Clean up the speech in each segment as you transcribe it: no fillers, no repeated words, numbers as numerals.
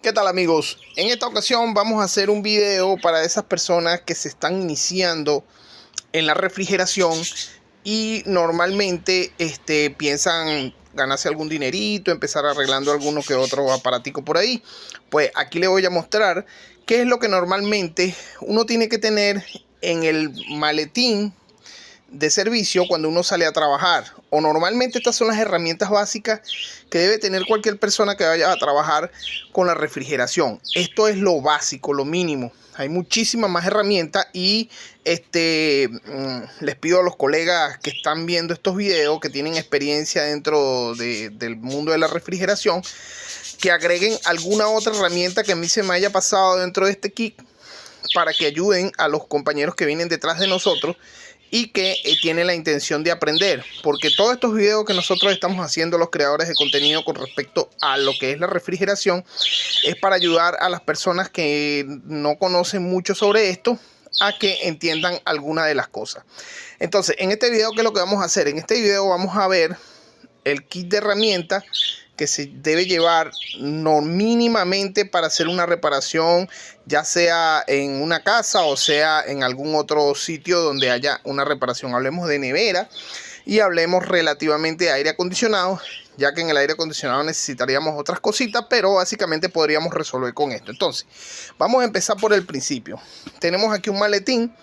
¿Qué tal, amigos? En esta ocasión vamos a hacer un video para esas personas que se están iniciando en la refrigeración y normalmente piensan ganarse algún dinerito, empezar arreglando alguno que otro aparatico por ahí. Pues aquí les voy a mostrar qué es lo que normalmente uno tiene que tener en el maletín de servicio cuando uno sale a trabajar. O normalmente estas son las herramientas básicas que debe tener cualquier persona que vaya a trabajar con la refrigeración. Esto es lo básico, lo mínimo. Hay muchísimas más herramientas y les pido a los colegas que están viendo estos videos, que tienen experiencia dentro del mundo de la refrigeración, que agreguen alguna otra herramienta que a mí se me haya pasado dentro de este kit para que ayuden a los compañeros que vienen detrás de nosotros y que tienen la intención de aprender, porque todos estos videos que nosotros estamos haciendo, los creadores de contenido, con respecto a lo que es la refrigeración, es para ayudar a las personas que no conocen mucho sobre esto a que entiendan alguna de las cosas. Entonces, en este video, ¿qué es lo que vamos a hacer? En este video vamos a ver el kit de herramientas que se debe llevar no mínimamente para hacer una reparación, ya sea en una casa o sea en algún otro sitio donde haya una reparación. Hablemos de nevera y hablemos relativamente de aire acondicionado, ya que en el aire acondicionado necesitaríamos otras cositas, pero básicamente podríamos resolver con esto. Entonces, vamos a empezar por el principio. Tenemos aquí un maletín.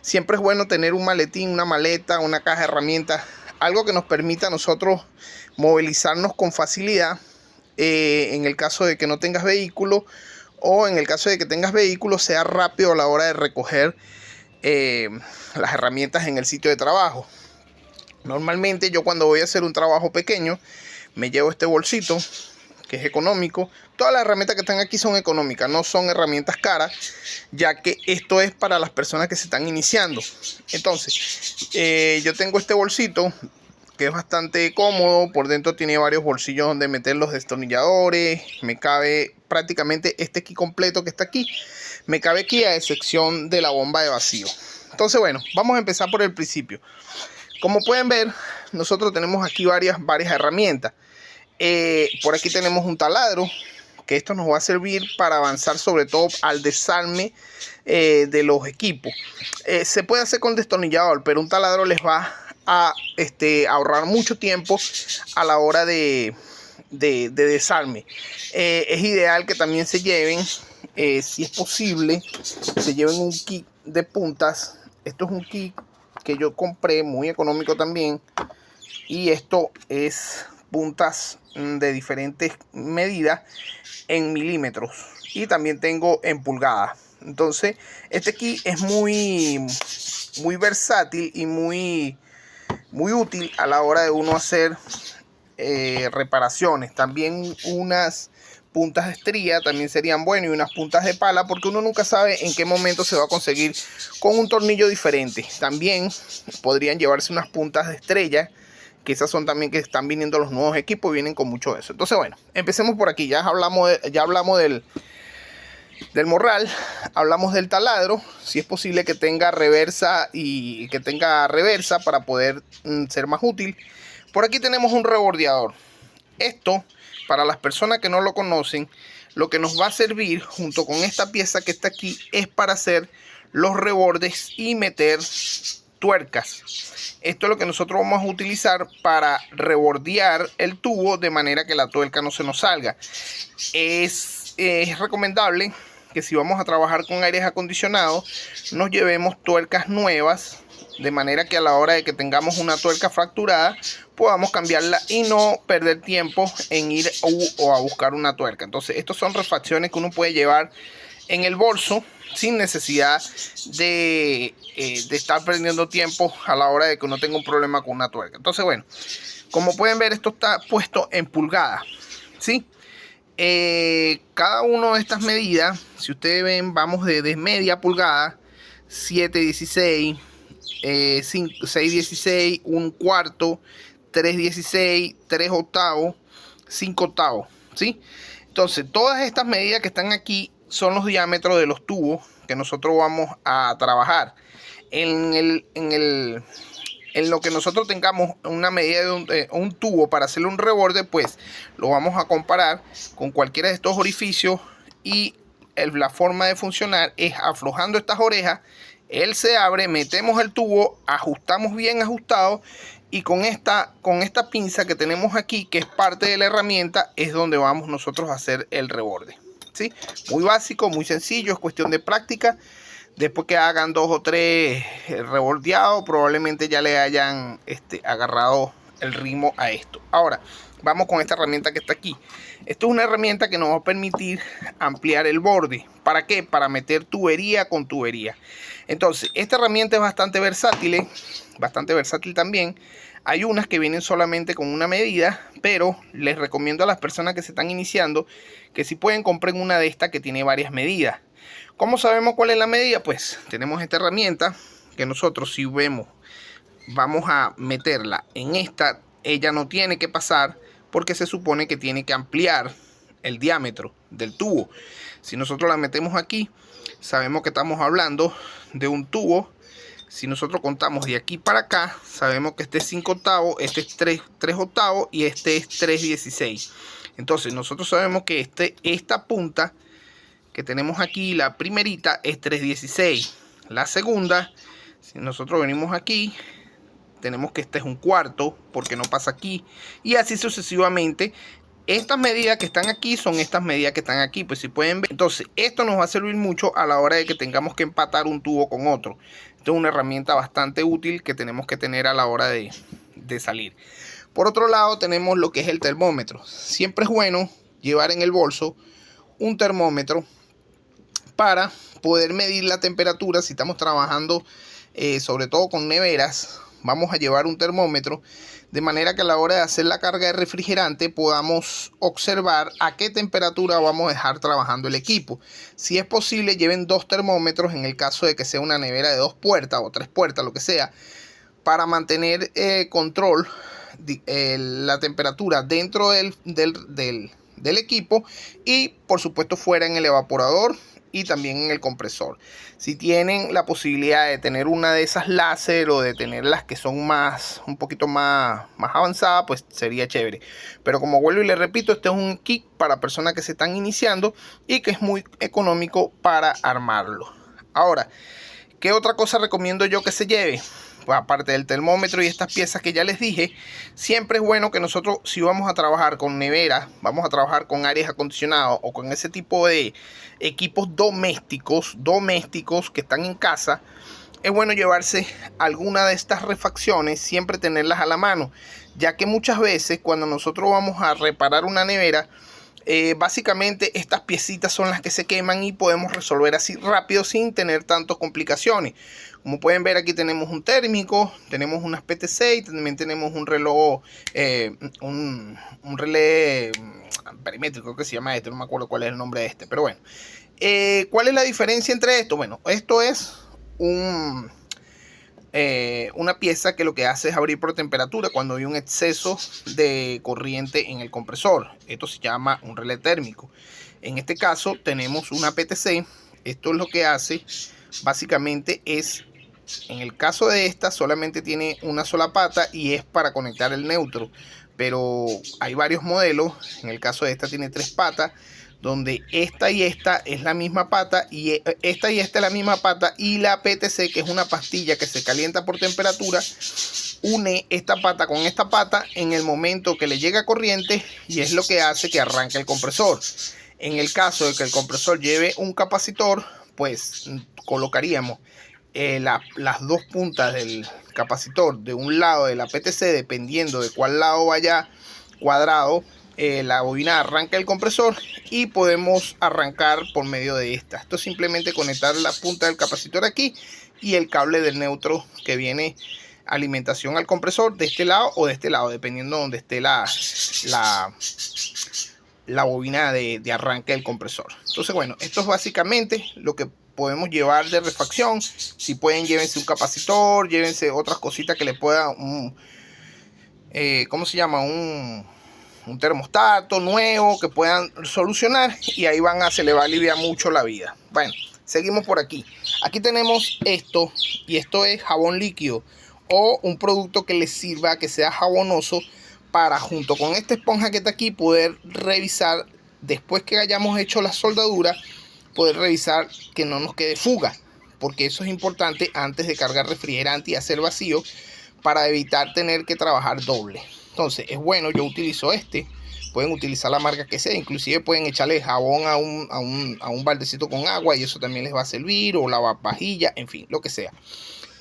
Siempre es bueno tener un maletín, una maleta, una caja de herramientas, algo que nos permita a nosotros movilizarnos con facilidad en el caso de que no tengas vehículo, o en el caso de que tengas vehículo sea rápido a la hora de recoger las herramientas en el sitio de trabajo. Normalmente yo, cuando voy a hacer un trabajo pequeño, me llevo este bolsito que es económico. Todas las herramientas que están aquí son económicas, no son herramientas caras, ya que esto es para las personas que se están iniciando. Entonces, yo tengo este bolsito que es bastante cómodo. Por dentro tiene varios bolsillos donde meter los destornilladores. Me cabe prácticamente este kit completo que está aquí. Me cabe aquí, a excepción de la bomba de vacío. Entonces, bueno, vamos a empezar por el principio. Como pueden ver, nosotros tenemos aquí varias herramientas. Por aquí tenemos un taladro, que esto nos va a servir para avanzar, sobre todo al desarme de los equipos. Se puede hacer con destornillador, pero un taladro les va a ahorrar mucho tiempo a la hora de desarme. Es ideal que también se lleven, si es posible, se lleven un kit de puntas. Esto es un kit que yo compré, muy económico también, y esto es puntas de diferentes medidas en milímetros, y también tengo en pulgadas. Entonces este kit es muy versátil y muy útil a la hora de uno hacer reparaciones. También unas puntas de estría también serían buenas, y unas puntas de pala, porque uno nunca sabe en qué momento se va a conseguir con un tornillo diferente. También podrían llevarse unas puntas de estrella, que esas son también que están viniendo los nuevos equipos, vienen con mucho de eso. Entonces, bueno, empecemos por aquí. Ya hablamos del morral, hablamos del taladro. Si es posible que tenga reversa, y que tenga reversa para poder ser más útil. Por aquí tenemos un rebordeador. Esto, para las personas que no lo conocen, lo que nos va a servir junto con esta pieza que está aquí es para hacer los rebordes y meter tuercas. Esto es lo que nosotros vamos a utilizar para rebordear el tubo, de manera que la tuerca no se nos salga. Es recomendable que, si vamos a trabajar con aires acondicionados, nos llevemos tuercas nuevas, de manera que a la hora de que tengamos una tuerca fracturada, podamos cambiarla y no perder tiempo en ir o a buscar una tuerca. Entonces, estas son refacciones que uno puede llevar en el bolso sin necesidad de estar perdiendo tiempo a la hora de que uno tenga un problema con una tuerca. Entonces, bueno, como pueden ver, esto está puesto en pulgadas, ¿sí? Cada una de estas medidas, si ustedes ven, vamos de media pulgada, 7/16, 6/16, 1/4, 3/16, 3/8, 5/8, ¿sí? Entonces, todas estas medidas que están aquí son los diámetros de los tubos que nosotros vamos a trabajar. En lo que nosotros tengamos una medida de un tubo para hacerle un reborde, pues lo vamos a comparar con cualquiera de estos orificios y la forma de funcionar es aflojando estas orejas. Él se abre, metemos el tubo, ajustamos bien ajustado y con esta pinza que tenemos aquí, que es parte de la herramienta, es donde vamos nosotros a hacer el reborde, ¿sí? Muy básico, muy sencillo, es cuestión de práctica. Después que hagan 2 o 3 rebordeados, probablemente ya le hayan agarrado el ritmo a esto. Ahora, vamos con esta herramienta que está aquí. Esto es una herramienta que nos va a permitir ampliar el borde. ¿Para qué? Para meter tubería con tubería. Entonces, esta herramienta es bastante versátil, también. Hay unas que vienen solamente con una medida, pero les recomiendo a las personas que se están iniciando que si pueden compren una de estas que tiene varias medidas. ¿Cómo sabemos cuál es la medida? Pues tenemos esta herramienta que nosotros, si vemos, vamos a meterla en esta, ella no tiene que pasar porque se supone que tiene que ampliar el diámetro del tubo. Si nosotros la metemos aquí, sabemos que estamos hablando de un tubo. Si nosotros contamos de aquí para acá, sabemos que este es 5 octavos, este es 3 octavos y este es 3/16. Entonces nosotros sabemos que esta punta que tenemos aquí, la primerita, es 3/16. La segunda, si nosotros venimos aquí, tenemos que este es un cuarto porque no pasa aquí, y así sucesivamente. Estas medidas que están aquí son estas medidas que están aquí, pues si pueden ver. Entonces esto nos va a servir mucho a la hora de que tengamos que empatar un tubo con otro. Esto es una herramienta bastante útil que tenemos que tener a la hora de salir. Por otro lado tenemos lo que es el termómetro. Siempre es bueno llevar en el bolso un termómetro para poder medir la temperatura. Si estamos trabajando sobre todo con neveras, vamos a llevar un termómetro de manera que a la hora de hacer la carga de refrigerante podamos observar a qué temperatura vamos a dejar trabajando el equipo. Si es posible, lleven 2 termómetros en el caso de que sea una nevera de 2 puertas o 3 puertas, lo que sea, para mantener control la temperatura dentro del equipo y por supuesto fuera en el evaporador y también en el compresor. Si tienen la posibilidad de tener una de esas láser o de tener las que son un poquito más avanzadas, pues sería chévere. Pero como vuelvo y les repito, este es un kit para personas que se están iniciando y que es muy económico para armarlo. Ahora, ¿qué otra cosa recomiendo yo que se lleve? Pues aparte del termómetro y estas piezas que ya les dije, siempre es bueno que nosotros, si vamos a trabajar con nevera, vamos a trabajar con aires acondicionados o con ese tipo de equipos domésticos que están en casa, es bueno llevarse alguna de estas refacciones, siempre tenerlas a la mano, ya que muchas veces cuando nosotros vamos a reparar una nevera, básicamente estas piecitas son las que se queman y podemos resolver así rápido sin tener tantas complicaciones. Como pueden ver, aquí tenemos un térmico, tenemos unas PTC y también tenemos un reloj, un relé perimétrico que se llama este, no me acuerdo cuál es el nombre de este, pero bueno. ¿Cuál es la diferencia entre esto? Bueno, esto es una pieza que lo que hace es abrir por temperatura cuando hay un exceso de corriente en el compresor. Esto se llama un relé térmico. En este caso tenemos una PTC. Esto es lo que hace, básicamente es, en el caso de esta solamente tiene una sola pata y es para conectar el neutro, pero hay varios modelos. En el caso de esta tiene 3 patas, donde esta y esta es la misma pata y esta es la misma pata, y la PTC, que es una pastilla que se calienta por temperatura, une esta pata con esta pata en el momento que le llega corriente y es lo que hace que arranque el compresor. En el caso de que el compresor lleve un capacitor, pues colocaríamos las 2 puntas del capacitor de un lado de la PTC, dependiendo de cuál lado vaya cuadrado. La bobina arranca el compresor y podemos arrancar por medio de esta. Esto es simplemente conectar la punta del capacitor aquí y el cable del neutro que viene alimentación al compresor de este lado o de este lado, dependiendo de donde esté la bobina de arranque del compresor. Entonces, bueno, esto es básicamente lo que podemos llevar de refacción. Si pueden, llévense un capacitor, llévense otras cositas que le pueda ¿cómo se llama? Un termostato nuevo que puedan solucionar, y ahí se le va a aliviar mucho la vida. Bueno, seguimos por aquí. Aquí tenemos esto, y esto es jabón líquido o un producto que les sirva, que sea jabonoso, para junto con esta esponja que está aquí poder revisar después que hayamos hecho la soldadura, poder revisar que no nos quede fuga, porque eso es importante antes de cargar refrigerante y hacer vacío, para evitar tener que trabajar doble. Entonces es bueno, yo utilizo pueden utilizar la marca que sea, inclusive pueden echarle jabón a un baldecito con agua y eso también les va a servir, o lavavajilla, en fin, lo que sea.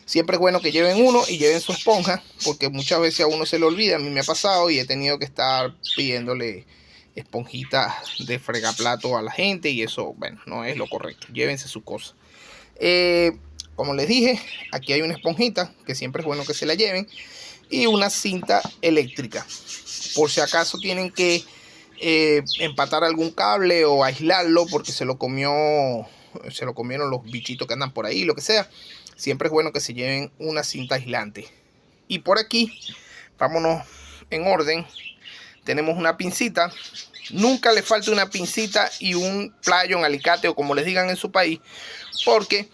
Siempre es bueno que lleven uno y lleven su esponja, porque muchas veces a uno se le olvida. A mí me ha pasado y he tenido que estar pidiéndole esponjitas de fregaplato a la gente, y eso, bueno, no es lo correcto. Llévense su cosa. Como les dije, aquí hay una esponjita que siempre es bueno que se la lleven, y una cinta eléctrica por si acaso tienen que empatar algún cable o aislarlo porque se lo comieron los bichitos que andan por ahí, lo que sea. Siempre es bueno que se lleven una cinta aislante. Y por aquí, vámonos en orden, tenemos una pincita. Nunca le falta una pincita y un playo, un alicate, o como les digan en su país, porque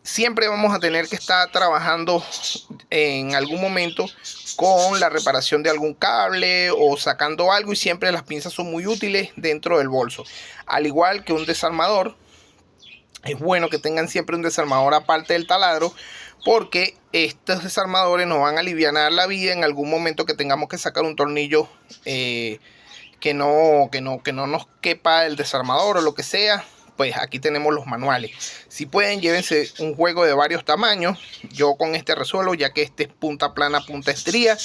siempre vamos a tener que estar trabajando en algún momento con la reparación de algún cable o sacando algo, y siempre las pinzas son muy útiles dentro del bolso. Al igual que un desarmador, es bueno que tengan siempre un desarmador aparte del taladro, porque estos desarmadores nos van a aliviar la vida en algún momento que tengamos que sacar un tornillo que no nos quepa el desarmador o lo que sea. Pues aquí tenemos los manuales. Si pueden, llévense un juego de varios tamaños. Yo con este resuelvo, ya que este es punta plana, punta estría,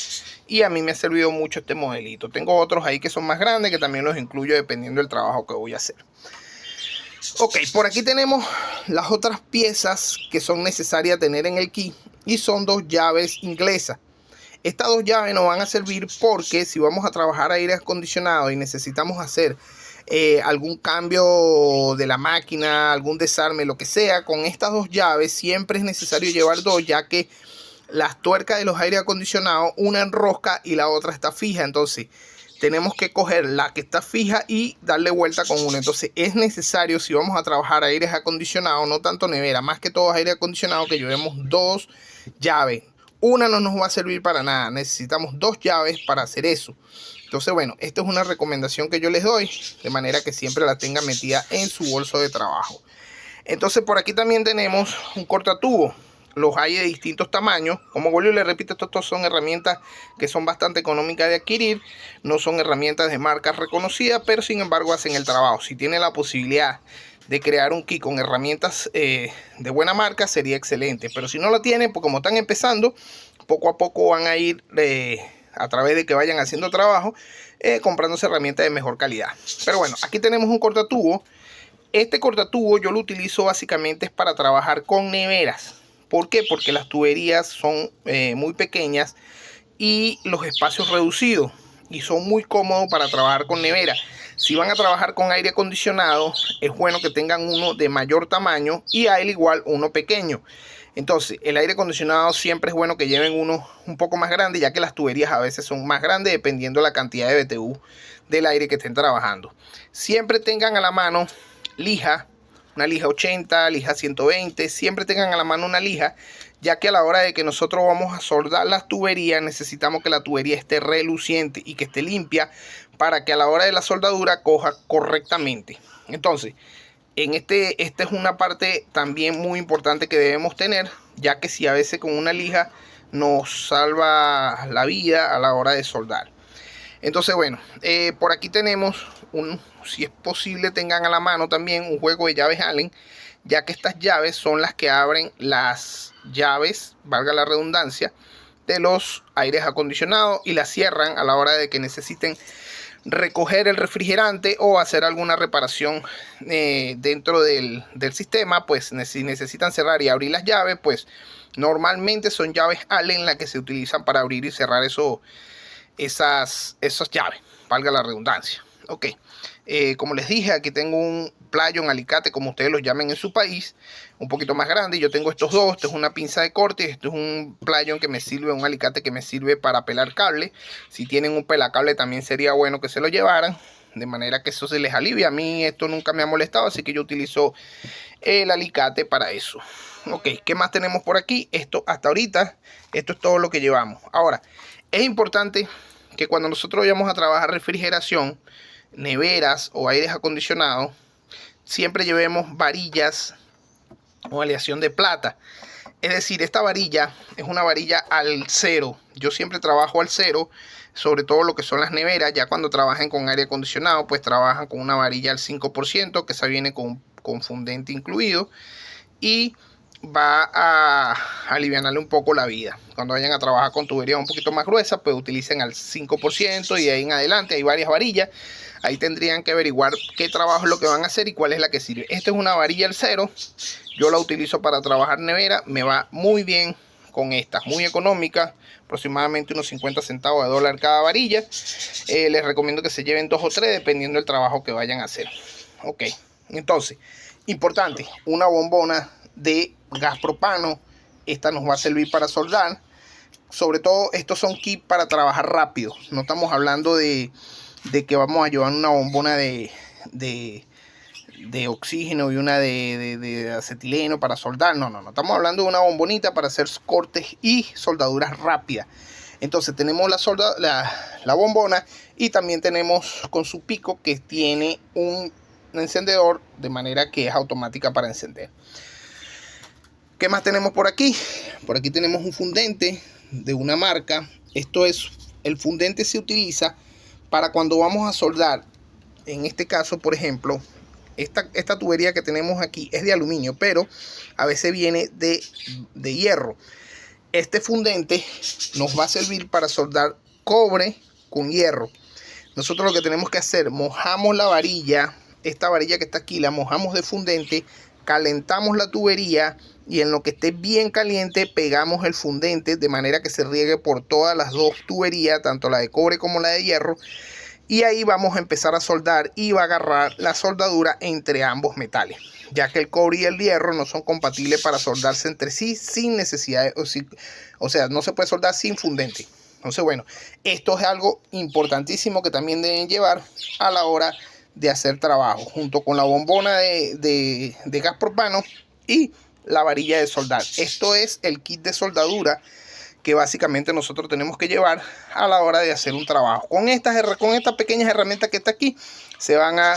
y a mí me ha servido mucho este modelito. Tengo otros ahí que son más grandes, que también los incluyo dependiendo del trabajo que voy a hacer. Ok, por aquí tenemos las otras piezas que son necesarias tener en el kit, y son 2 llaves inglesas. Estas 2 llaves nos van a servir porque si vamos a trabajar aire acondicionado y necesitamos hacer algún cambio de la máquina, algún desarme, lo que sea, con estas 2 llaves siempre es necesario llevar 2, ya que las tuercas de los aire acondicionados, una enrosca y la otra está fija. Entonces tenemos que coger la que está fija y darle vuelta con una. Entonces es necesario, si vamos a trabajar aires acondicionados, no tanto nevera, más que todo aire acondicionado, que llevemos 2 llaves. Una no nos va a servir para nada, necesitamos 2 llaves para hacer eso. Entonces, bueno, esta es una recomendación que yo les doy, de manera que siempre la tengan metida en su bolso de trabajo. Entonces, por aquí también tenemos un cortatubo. Los hay de distintos tamaños. Como vuelvo y les repito, estas son herramientas que son bastante económicas de adquirir. No son herramientas de marcas reconocidas, pero sin embargo hacen el trabajo. Si tienen la posibilidad de crear un kit con herramientas de buena marca, sería excelente. Pero si no la tienen, pues como están empezando, poco a poco van a ir a través de que vayan haciendo trabajo, comprándose herramientas de mejor calidad. Pero bueno, aquí tenemos un cortatubo. Este cortatubo yo lo utilizo básicamente es para trabajar con neveras. ¿Por qué? Porque las tuberías son muy pequeñas y los espacios reducidos, y son muy cómodos para trabajar con nevera. Si van a trabajar con aire acondicionado, es bueno que tengan uno de mayor tamaño y a él igual uno pequeño. Entonces, el aire acondicionado siempre es bueno que lleven uno un poco más grande, ya que las tuberías a veces son más grandes dependiendo de la cantidad de BTU del aire que estén trabajando. Siempre tengan a la mano lija, una lija 80, lija 120, siempre tengan a la mano una lija, ya que a la hora de que nosotros vamos a soldar las tuberías, necesitamos que la tubería esté reluciente y que esté limpia, para que a la hora de la soldadura coja correctamente. Entonces, esta es una parte también muy importante que debemos tener, ya que si a veces con una lija nos salva la vida a la hora de soldar. Entonces, bueno, por aquí tenemos si es posible tengan a la mano también un juego de llaves Allen, ya que estas llaves son las que abren las llaves, valga la redundancia, de los aires acondicionados, y las cierran a la hora de que necesiten recoger el refrigerante o hacer alguna reparación dentro del sistema. Pues si necesitan cerrar y abrir las llaves, pues normalmente son llaves Allen las que se utilizan para abrir y cerrar esas llaves, valga la redundancia. Ok, como les dije, aquí tengo un playo, un alicate, como ustedes los llamen en su país, un poquito más grande. Yo tengo estos dos. Esto es una pinza de corte, esto es un playón que me sirve, un alicate que me sirve para pelar cable. Si tienen un pelacable también sería bueno que se lo llevaran, de manera que eso se les alivia. A mí esto nunca me ha molestado, así que yo utilizo el alicate para eso. Ok, ¿qué más tenemos por aquí? Esto hasta ahorita, esto es todo lo que llevamos. Ahora, es importante que cuando nosotros vayamos a trabajar refrigeración, neveras o aires acondicionados, siempre llevemos varillas o aleación de plata. Es decir, esta varilla es una varilla al cero. Yo siempre trabajo al cero, sobre todo lo que son las neveras. Ya cuando trabajen con aire acondicionado, pues trabajan con una varilla al 5%, que esa viene con fundente incluido, y va a aliviarle un poco la vida. Cuando vayan a trabajar con tubería un poquito más gruesa, pues utilicen al 5%, y de ahí en adelante hay varias varillas. Ahí tendrían que averiguar qué trabajo es lo que van a hacer y cuál es la que sirve. Esta es una varilla al cero. Yo la utilizo para trabajar nevera. Me va muy bien con esta. Muy económica. Aproximadamente unos 50 centavos de dólar cada varilla. Les recomiendo que se lleven 2 o 3 dependiendo del trabajo que vayan a hacer. Ok. Entonces, importante. Una bombona de gas propano. Esta nos va a servir para soldar. Sobre todo, estos son kits para trabajar rápido. No estamos hablando de que vamos a llevar una bombona de oxígeno y una de acetileno para soldar. No. Estamos hablando de una bombonita para hacer cortes y soldaduras rápidas. Entonces tenemos la bombona, y también tenemos con su pico, que tiene un encendedor de manera que es automática para encender. ¿Qué más tenemos por aquí? Por aquí tenemos un fundente de una marca. El fundente se utiliza para cuando vamos a soldar. En este caso, por ejemplo, esta tubería que tenemos aquí es de aluminio, pero a veces viene de hierro. Este fundente nos va a servir para soldar cobre con hierro. Nosotros lo que tenemos que hacer, mojamos la varilla, esta varilla que está aquí, la mojamos de fundente, calentamos la tubería, y en lo que esté bien caliente pegamos el fundente de manera que se riegue por todas las dos tuberías, tanto la de cobre como la de hierro, y ahí vamos a empezar a soldar, y va a agarrar la soldadura entre ambos metales, ya que el cobre y el hierro no son compatibles para soldarse entre sí sin necesidad o sea, no se puede soldar sin fundente. Entonces, bueno, esto es algo importantísimo que también deben llevar a la hora de hacer trabajo, junto con la bombona de gas propano y la varilla de soldar. Esto es el kit de soldadura que básicamente nosotros tenemos que llevar a la hora de hacer un trabajo. Con estas pequeñas herramientas que está aquí, se van a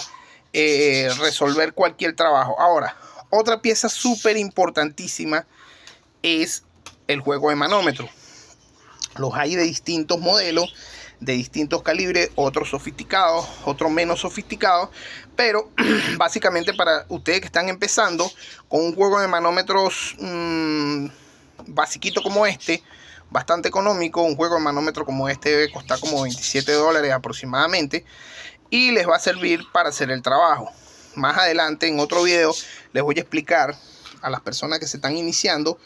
resolver cualquier trabajo. Ahora, otra pieza súper importantísima es el juego de manómetro. Los hay de distintos modelos, de distintos calibres, otros sofisticados, otros menos sofisticados, pero básicamente para ustedes que están empezando con un juego de manómetros basiquito como este, bastante económico, un juego de manómetro como este debe costar como 27 dólares aproximadamente, y les va a servir para hacer el trabajo. Más adelante en otro video les voy a explicar a las personas que se están iniciando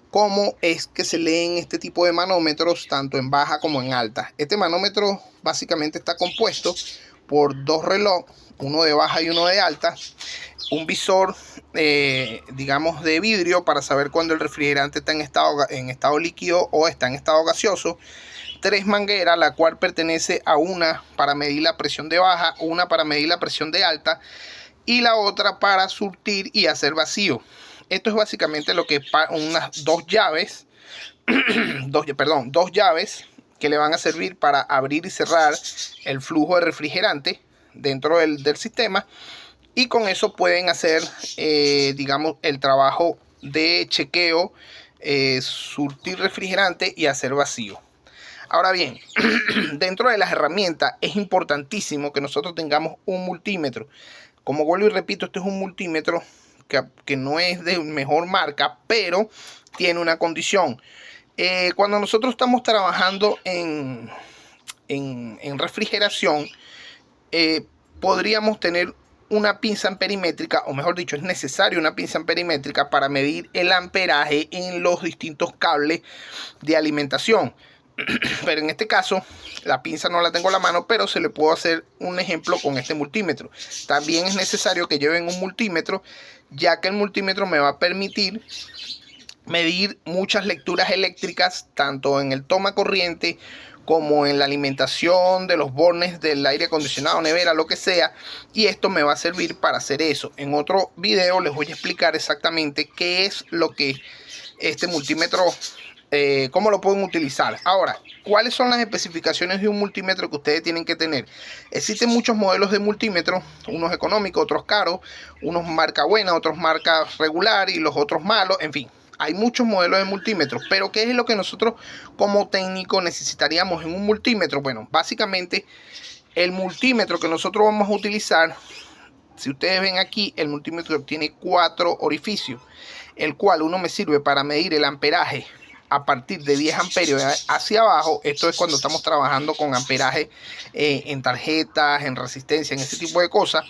cómo es que se leen este tipo de manómetros tanto en baja como en alta. Este manómetro básicamente está compuesto por dos relojes, uno de baja y uno de alta, un visor digamos de vidrio para saber cuando el refrigerante está en estado líquido o está en estado gaseoso, tres mangueras, la cual pertenece a una para medir la presión de baja, una para medir la presión de alta y la otra para surtir y hacer vacío. Esto es básicamente lo que es unas dos llaves, dos llaves que le van a servir para abrir y cerrar el flujo de refrigerante dentro del sistema, y con eso pueden hacer digamos el trabajo de chequeo, surtir refrigerante y hacer vacío. Ahora bien, dentro de las herramientas es importantísimo que nosotros tengamos un multímetro. Como vuelvo y repito, este es un multímetro que no es de mejor marca, pero tiene una condición. Cuando nosotros estamos trabajando en refrigeración, podríamos tener una pinza amperimétrica, o mejor dicho, es necesario una pinza amperimétrica para medir el amperaje en los distintos cables de alimentación. Pero en este caso la pinza no la tengo a la mano, pero se le puedo hacer un ejemplo con este multímetro. También es necesario que lleven un multímetro, ya que el multímetro me va a permitir medir muchas lecturas eléctricas, tanto en el toma corriente como en la alimentación de los bornes del aire acondicionado, nevera, lo que sea, y esto me va a servir para hacer eso. En otro video les voy a explicar exactamente qué es lo que este multímetro cómo lo pueden utilizar. Ahora, ¿cuáles son las especificaciones de un multímetro que ustedes tienen que tener? Existen muchos modelos de multímetros, unos económicos, otros caros, unos marca buena, otros marca regular y los otros malos, en fin. Hay muchos modelos de multímetros, pero ¿qué es lo que nosotros como técnico necesitaríamos en un multímetro? Bueno, básicamente el multímetro que nosotros vamos a utilizar, si ustedes ven aquí, el multímetro tiene 4 orificios, el cual uno me sirve para medir el amperaje a partir de 10 amperios hacia abajo. Esto es cuando estamos trabajando con amperaje en tarjetas, en resistencia, en ese tipo de cosas.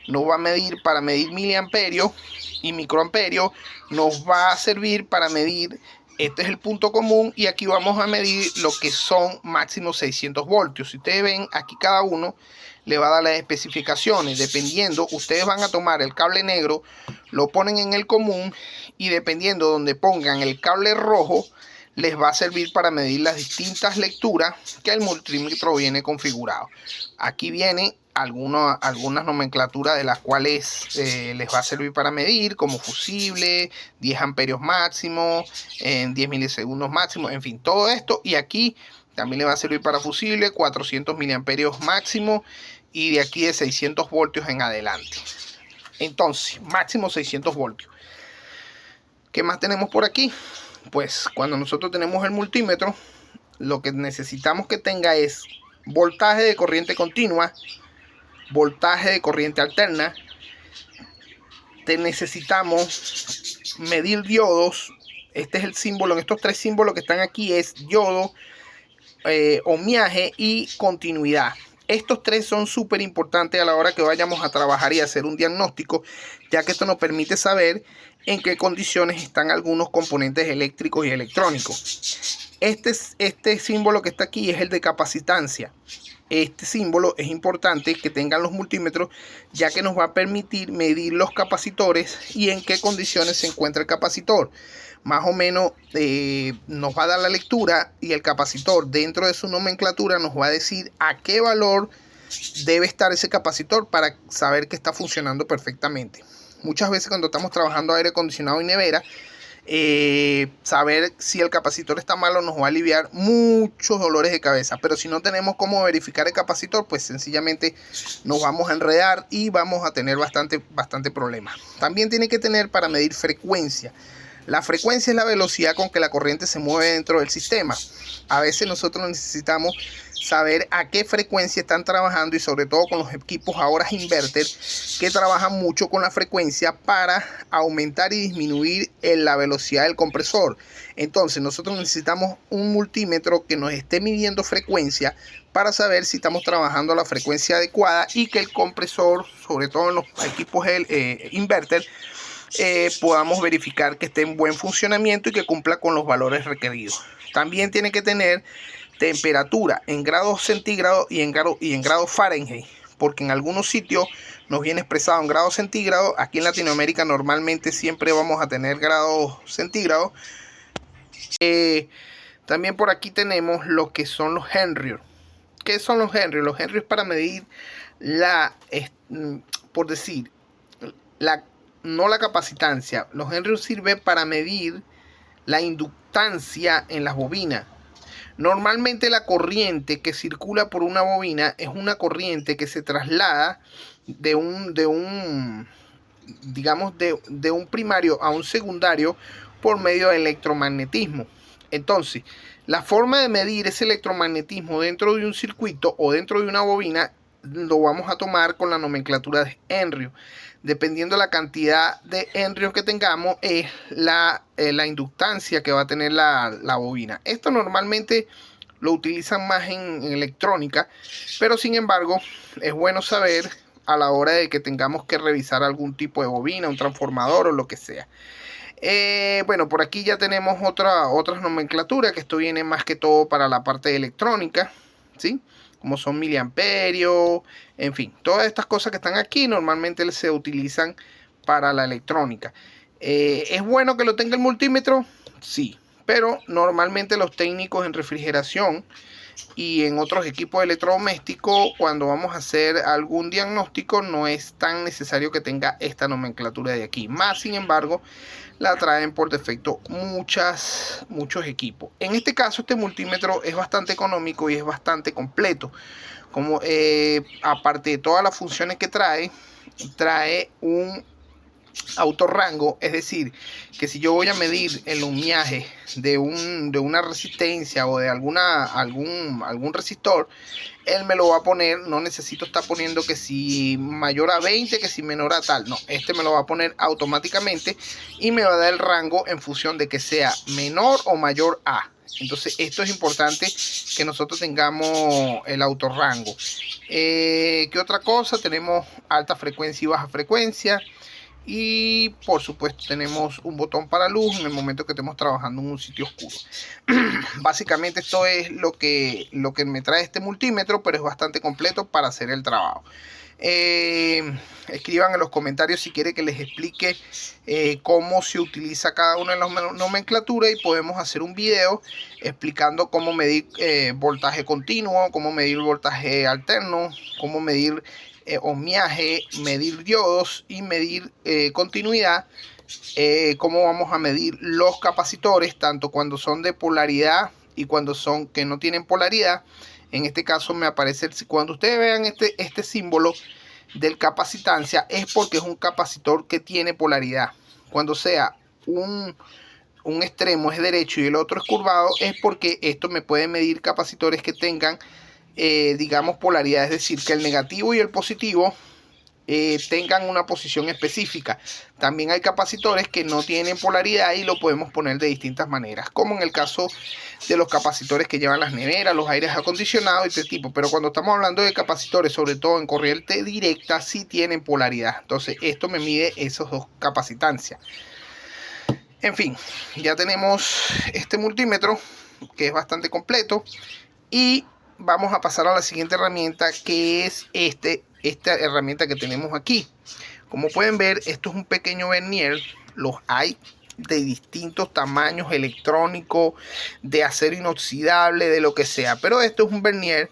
Nos va a medir para medir miliamperios y microamperios. Nos va a servir para medir, este es el punto común, y aquí vamos a medir lo que son máximo 600 voltios. Si ustedes ven aquí, cada uno le va a dar las especificaciones. Dependiendo, ustedes van a tomar el cable negro, lo ponen en el común, y dependiendo donde pongan el cable rojo, les va a servir para medir las distintas lecturas que el multímetro viene configurado. Aquí vienen algunas nomenclaturas de las cuales les va a servir para medir, como fusible, 10 amperios máximo, en 10 milisegundos máximo, en fin, todo esto. Y aquí también le va a servir para fusible, 400 miliamperios máximo, y de aquí de 600 voltios en adelante. Entonces, máximo 600 voltios. ¿Qué más tenemos por aquí? Pues cuando nosotros tenemos el multímetro, lo que necesitamos que tenga es voltaje de corriente continua, voltaje de corriente alterna. Necesitamos medir diodos. Este es el símbolo, en estos 3 símbolos que están aquí es diodo, ohmiaje y continuidad. Estos 3 son súper importantes a la hora que vayamos a trabajar y hacer un diagnóstico, ya que esto nos permite saber en qué condiciones están algunos componentes eléctricos y electrónicos. Este símbolo que está aquí es el de capacitancia. Este símbolo es importante que tengan los multímetros, ya que nos va a permitir medir los capacitores y en qué condiciones se encuentra el capacitor. Más o menos nos va a dar la lectura, y el capacitor dentro de su nomenclatura nos va a decir a qué valor debe estar ese capacitor para saber que está funcionando perfectamente. Muchas veces cuando estamos trabajando aire acondicionado y nevera, saber si el capacitor está malo nos va a aliviar muchos dolores de cabeza. Pero si no tenemos cómo verificar el capacitor, pues sencillamente nos vamos a enredar y vamos a tener bastante problema. También tiene que tener para medir frecuencia. La frecuencia es la velocidad con que la corriente se mueve dentro del sistema. A veces nosotros necesitamos saber a qué frecuencia están trabajando, y sobre todo con los equipos ahora inverter, que trabajan mucho con la frecuencia para aumentar y disminuir la velocidad del compresor. Entonces nosotros necesitamos un multímetro que nos esté midiendo frecuencia para saber si estamos trabajando a la frecuencia adecuada, y que el compresor, sobre todo en los equipos inverter, podamos verificar que esté en buen funcionamiento y que cumpla con los valores requeridos. También tiene que tener temperatura en grados centígrados y en grados Fahrenheit, porque en algunos sitios nos viene expresado en grados centígrados. Aquí en Latinoamérica normalmente siempre vamos a tener grados centígrados. También por aquí tenemos lo que son los Henry. ¿Qué son los Henry? Los Henry es para medir no la capacitancia. Los Henry sirven para medir la inductancia en las bobinas. Normalmente la corriente que circula por una bobina es una corriente que se traslada de un primario a un secundario por medio del electromagnetismo. Entonces, la forma de medir ese electromagnetismo dentro de un circuito o dentro de una bobina lo vamos a tomar con la nomenclatura de Henry. Dependiendo de la cantidad de henrios que tengamos, es la inductancia que va a tener la bobina. Esto normalmente lo utilizan más en electrónica, pero sin embargo es bueno saber a la hora de que tengamos que revisar algún tipo de bobina, un transformador o lo que sea. Bueno, por aquí ya tenemos otras nomenclaturas, que esto viene más que todo para la parte de electrónica, ¿sí? Como son miliamperios, en fin, todas estas cosas que están aquí normalmente se utilizan para la electrónica. ¿Es bueno que lo tenga el multímetro? Sí, pero normalmente los técnicos en refrigeración y en otros equipos electrodomésticos, cuando vamos a hacer algún diagnóstico, no es tan necesario que tenga esta nomenclatura de aquí. Más sin embargo, la traen por defecto muchos equipos. En este caso, este multímetro es bastante económico y es bastante completo. Como aparte de todas las funciones que trae un autorrango, es decir, que si yo voy a medir el ohmiaje de una resistencia o de algún resistor, él me lo va a poner, no necesito estar poniendo que si mayor a 20, que si menor a tal, no, este me lo va a poner automáticamente y me va a dar el rango en función de que sea menor o mayor a. Entonces esto es importante que nosotros tengamos el autorrango. ¿Qué otra cosa? Tenemos alta frecuencia y baja frecuencia. Y por supuesto tenemos un botón para luz en el momento que estemos trabajando en un sitio oscuro. Básicamente esto es lo que me trae este multímetro, pero es bastante completo para hacer el trabajo. Escriban en los comentarios si quieren que les explique cómo se utiliza cada una de las nomenclaturas, y podemos hacer un video explicando cómo medir voltaje continuo, cómo medir voltaje alterno, cómo medir ohmiaje, medir diodos y medir continuidad, cómo vamos a medir los capacitores, tanto cuando son de polaridad y cuando son que no tienen polaridad. En este caso me aparece, cuando ustedes vean este símbolo del capacitancia, es porque es un capacitor que tiene polaridad. Cuando sea un extremo es derecho y el otro es curvado, es porque esto me puede medir capacitores que tengan digamos polaridad, es decir, que el negativo y el positivo tengan una posición específica. También hay capacitores que no tienen polaridad y lo podemos poner de distintas maneras, como en el caso de los capacitores que llevan las neveras, los aires acondicionados y este tipo. Pero cuando estamos hablando de capacitores, sobre todo en corriente directa, sí tienen polaridad. Entonces esto me mide esos dos capacitancias. En fin, ya tenemos este multímetro que es bastante completo, y vamos a pasar a la siguiente herramienta, que es esta herramienta que tenemos aquí. Como pueden ver, esto es un pequeño vernier. Los hay de distintos tamaños, electrónicos, de acero inoxidable, de lo que sea, pero esto es un vernier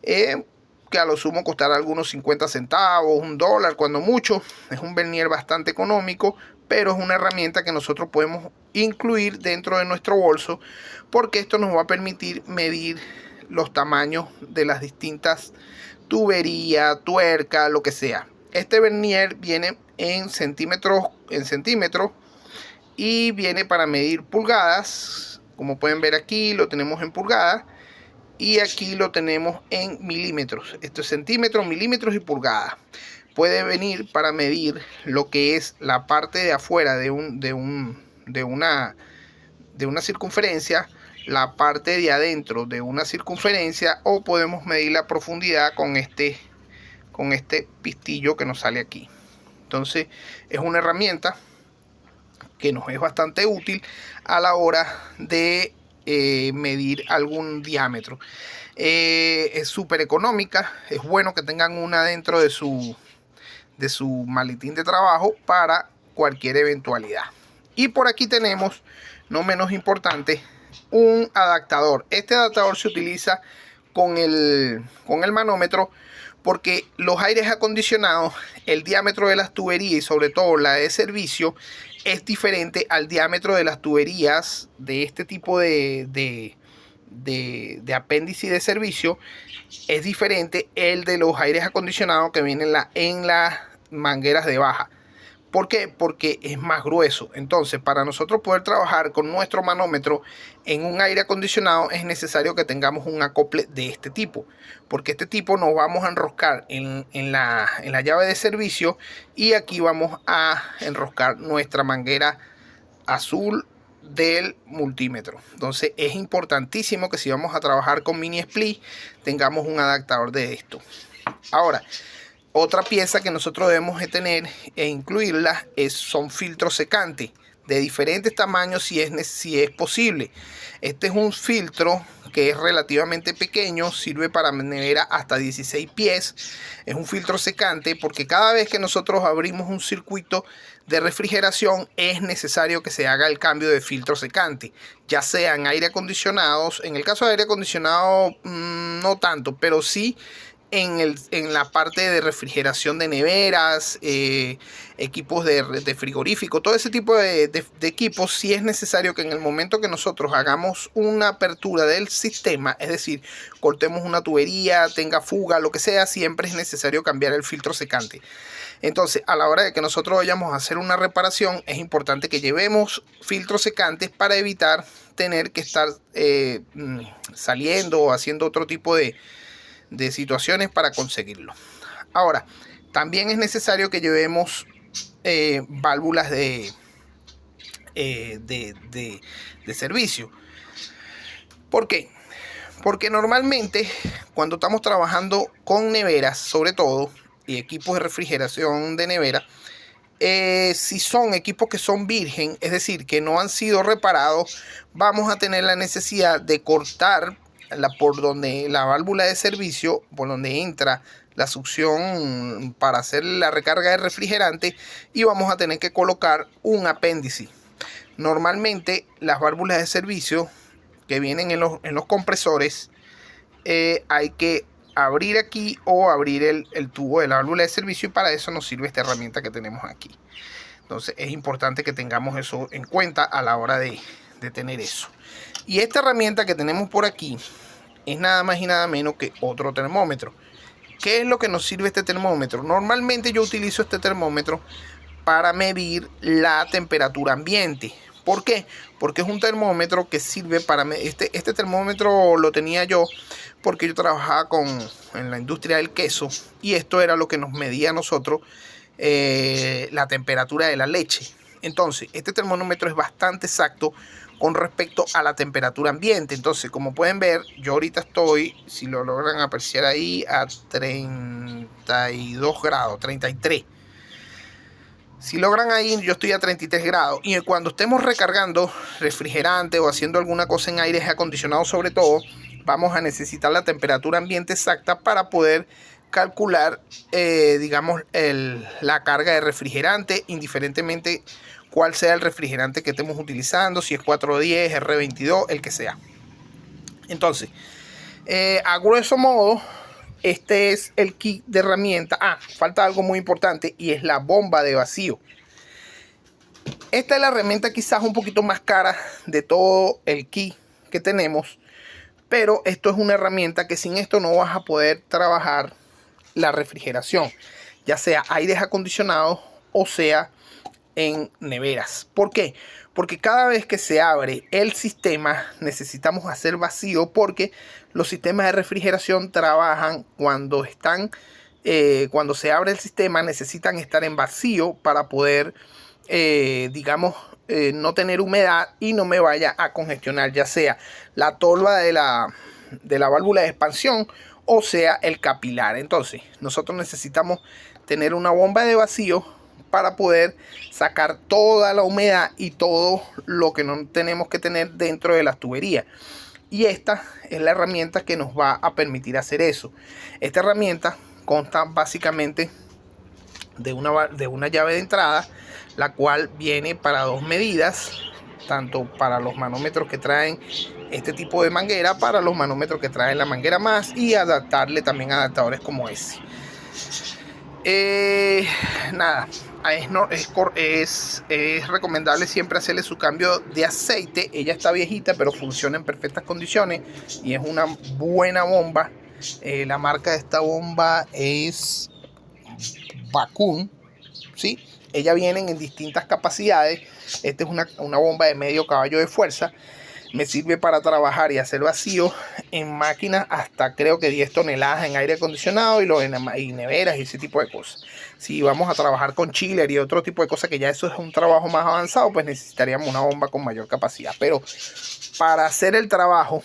que a lo sumo costará algunos 50 centavos, $1 cuando mucho. Es un vernier bastante económico, pero es una herramienta que nosotros podemos incluir dentro de nuestro bolso, porque esto nos va a permitir medir los tamaños de las distintas tuberías, tuerca, lo que sea. Este vernier viene en centímetros y viene para medir pulgadas. Como pueden ver, aquí lo tenemos en pulgadas y aquí lo tenemos en milímetros. Esto es centímetros, milímetros y pulgadas. Puede venir para medir lo que es la parte de afuera de una circunferencia, la parte de adentro de una circunferencia, o podemos medir la profundidad con este pistillo que nos sale aquí. Entonces es una herramienta que nos es bastante útil a la hora de medir algún diámetro. Es súper económica. Es bueno que tengan una dentro de su maletín de trabajo para cualquier eventualidad. Y por aquí tenemos, no menos importante, un adaptador. Este adaptador se utiliza con el manómetro, porque los aires acondicionados, el diámetro de las tuberías y sobre todo la de servicio es diferente al diámetro de las tuberías de este tipo de apéndice de servicio. Es diferente el de los aires acondicionados que vienen en las mangueras de baja. ¿Por qué? Porque es más grueso. Entonces, para nosotros poder trabajar con nuestro manómetro en un aire acondicionado, es necesario que tengamos un acople de este tipo, porque este tipo nos vamos a enroscar en la llave de servicio, y aquí vamos a enroscar nuestra manguera azul del multímetro. Entonces es importantísimo que si vamos a trabajar con mini split tengamos un adaptador de esto. Ahora, otra pieza que nosotros debemos de tener e incluirla son filtros secantes. de diferentes tamaños si es posible. Este es un filtro que es relativamente pequeño, sirve para nevera hasta 16 pies. Es un filtro secante porque cada vez que nosotros abrimos un circuito de refrigeración es necesario que se haga el cambio de filtro secante, ya sea en aire acondicionado. En el caso de aire acondicionado no tanto, pero sí en la parte de refrigeración de neveras, equipos de frigorífico, todo ese tipo de equipos. Sí es necesario que en el momento que nosotros hagamos una apertura del sistema, es decir, cortemos una tubería, tenga fuga, lo que sea, siempre es necesario cambiar el filtro secante. Entonces, a la hora de que nosotros vayamos a hacer una reparación, es importante que llevemos filtros secantes para evitar tener que estar saliendo o haciendo otro tipo de situaciones para conseguirlo. Ahora, también es necesario que llevemos válvulas de servicio. ¿Por qué? Porque normalmente cuando estamos trabajando con neveras, sobre todo, y equipos de refrigeración de nevera, si son equipos que son virgen, es decir, que no han sido reparados, vamos a tener la necesidad de cortar por donde la válvula de servicio, por donde entra la succión para hacer la recarga de refrigerante, y vamos a tener que colocar un apéndice. Normalmente las válvulas de servicio que vienen en los compresores, hay que abrir aquí o abrir el tubo de la válvula de servicio, y para eso nos sirve esta herramienta que tenemos aquí. Entonces es importante que tengamos eso en cuenta a la hora de tener eso. Y esta herramienta que tenemos por aquí es nada más y nada menos que otro termómetro. ¿Qué es lo que nos sirve este termómetro? Normalmente yo utilizo este termómetro para medir la temperatura ambiente. ¿Por qué? Porque es un termómetro que sirve para... Este termómetro lo tenía yo porque yo trabajaba en la industria del queso, y esto era lo que nos medía a nosotros la temperatura de la leche. Entonces, este termómetro es bastante exacto con respecto a la temperatura ambiente. Entonces, como pueden ver, yo ahorita estoy, si lo logran apreciar ahí, a 32 grados, 33. Si logran ahí, yo estoy a 33 grados. Y cuando estemos recargando refrigerante o haciendo alguna cosa en aire acondicionado, sobre todo, vamos a necesitar la temperatura ambiente exacta para poder calcular, digamos, la carga de refrigerante, indiferentemente cuál sea el refrigerante que estemos utilizando, si es 410, R22, el que sea. Entonces, a grueso modo, este es el kit de herramientas. Falta algo muy importante, y es la bomba de vacío. Esta es la herramienta quizás un poquito más cara de todo el kit que tenemos, pero esto es una herramienta que sin esto no vas a poder trabajar la refrigeración, ya sea aires acondicionados o sea en neveras. ¿Por qué? Porque cada vez que se abre el sistema necesitamos hacer vacío, porque los sistemas de refrigeración trabajan cuando se abre el sistema, necesitan estar en vacío para poder digamos, no tener humedad y no me vaya a congestionar, ya sea la tolva de la válvula de expansión o sea el capilar. Entonces nosotros necesitamos tener una bomba de vacío para poder sacar toda la humedad y todo lo que no tenemos que tener dentro de las tuberías. Y esta es la herramienta que nos va a permitir hacer eso. Esta herramienta consta básicamente de una llave de entrada, la cual viene para dos medidas, tanto para los manómetros que traen este tipo de manguera, para los manómetros que traen la manguera más, y adaptarle también adaptadores como ese. Nada, es recomendable siempre hacerle su cambio de aceite. Ella está viejita, pero funciona en perfectas condiciones y es una buena bomba. La marca de esta bomba es Vacuum, ¿sí? Ella viene en distintas capacidades. Esta es una bomba de medio caballo de fuerza. Me sirve para trabajar y hacer vacío en máquinas hasta creo que 10 toneladas en aire acondicionado y neveras y ese tipo de cosas. Si vamos a trabajar con chiller y otro tipo de cosas, que ya eso es un trabajo más avanzado, pues necesitaríamos una bomba con mayor capacidad. Pero para hacer el trabajo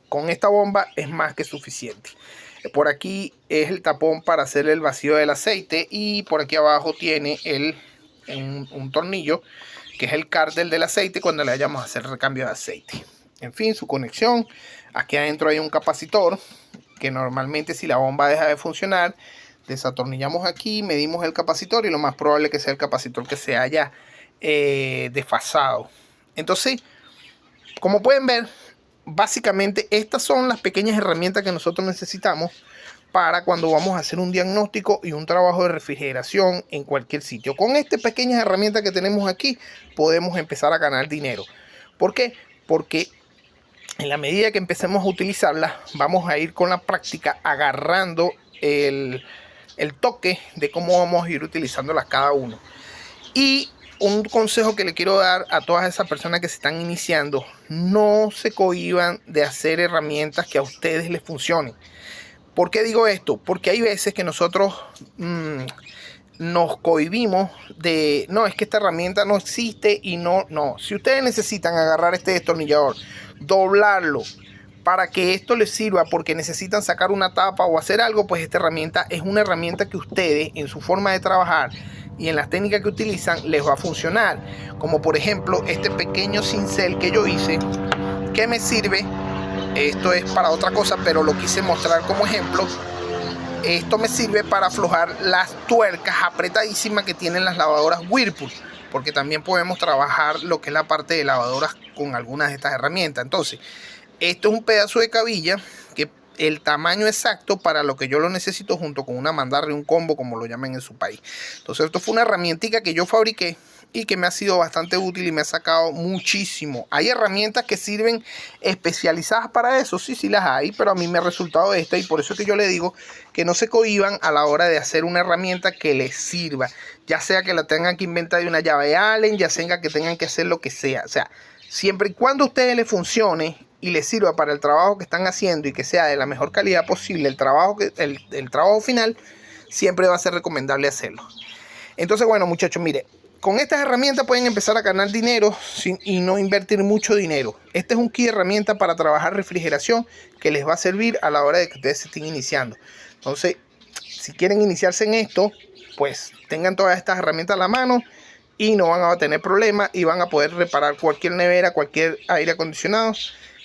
con esta bomba es más que suficiente. Por aquí es el tapón para hacer el vacío del aceite, y por aquí abajo tiene un tornillo que es el cárter del aceite cuando le vayamos a hacer recambio de aceite. En fin, su conexión. Aquí adentro hay un capacitor que normalmente, si la bomba deja de funcionar, desatornillamos aquí, medimos el capacitor y lo más probable es que sea el capacitor que se haya desfasado. Entonces, como pueden ver, básicamente estas son las pequeñas herramientas que nosotros necesitamos para cuando vamos a hacer un diagnóstico y un trabajo de refrigeración en cualquier sitio. Con estas pequeñas herramientas que tenemos aquí podemos empezar a ganar dinero. ¿Por qué? Porque en la medida que empecemos a utilizarlas, vamos a ir con la práctica agarrando el toque de cómo vamos a ir utilizándolas cada uno. Y un consejo que le quiero dar a todas esas personas que se están iniciando: no se cohíban de hacer herramientas que a ustedes les funcionen. ¿Por qué digo esto? Porque hay veces que nosotros nos cohibimos de, no, es que esta herramienta no existe y no. Si ustedes necesitan agarrar este destornillador, doblarlo para que esto les sirva porque necesitan sacar una tapa o hacer algo, pues esta herramienta es una herramienta que ustedes, en su forma de trabajar y en las técnicas que utilizan, les va a funcionar. Como por ejemplo este pequeño cincel que yo hice, que me sirve. Esto es para otra cosa, pero lo quise mostrar como ejemplo. Esto me sirve para aflojar las tuercas apretadísimas que tienen las lavadoras Whirlpool, porque también podemos trabajar lo que es la parte de lavadoras con algunas de estas herramientas. Entonces, esto es un pedazo de cabilla que el tamaño exacto para lo que yo lo necesito, junto con una mandarria, un combo, como lo llaman en su país. Entonces, esto fue una herramientica que yo fabriqué y que me ha sido bastante útil y me ha sacado muchísimo. Hay herramientas que sirven especializadas para eso, sí las hay, pero a mí me ha resultado esta, y por eso es que yo le digo que no se cohíban a la hora de hacer una herramienta que les sirva, ya sea que la tengan que inventar de una llave Allen, ya sea que tengan que hacer lo que sea. O sea, siempre y cuando a ustedes les funcione y les sirva para el trabajo que están haciendo y que sea de la mejor calidad posible el trabajo final, siempre va a ser recomendable hacerlo. Entonces, bueno, muchachos, mire, con estas herramientas pueden empezar a ganar dinero y no invertir mucho dinero. Este es un kit de herramientas para trabajar refrigeración que les va a servir a la hora de que ustedes se estén iniciando. Entonces, si quieren iniciarse en esto, pues tengan todas estas herramientas a la mano y no van a tener problemas y van a poder reparar cualquier nevera, cualquier aire acondicionado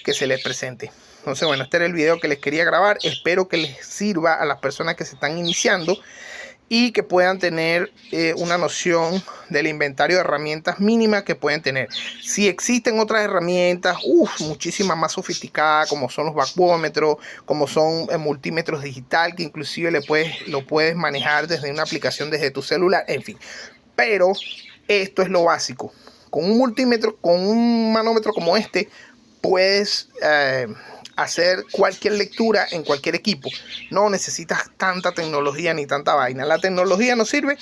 que se les presente. Entonces, bueno, este era el video que les quería grabar. Espero que les sirva a las personas que se están iniciando y que puedan tener una noción del inventario de herramientas mínimas que pueden tener. Si existen otras herramientas muchísimas más sofisticadas, como son los vacuómetros, como son multímetros digital, que inclusive lo puedes manejar desde una aplicación desde tu celular, en fin. Pero esto es lo básico. Con un multímetro, con un manómetro como este, puedes hacer cualquier lectura en cualquier equipo. No necesitas tanta tecnología ni tanta vaina. La tecnología nos sirve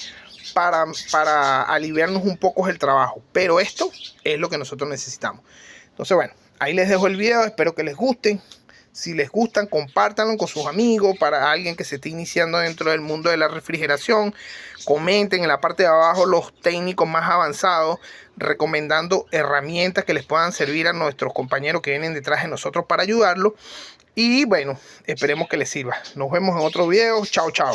para aliviarnos un poco el trabajo, pero esto es lo que nosotros necesitamos. Entonces, bueno, ahí les dejo el video. Espero que les gusten. Si les gustan, compártanlo con sus amigos. Para alguien que se esté iniciando dentro del mundo de la refrigeración, comenten en la parte de abajo los técnicos más avanzados, recomendando herramientas que les puedan servir a nuestros compañeros que vienen detrás de nosotros para ayudarlos. Y bueno, esperemos que les sirva. Nos vemos en otro video. Chao, chao.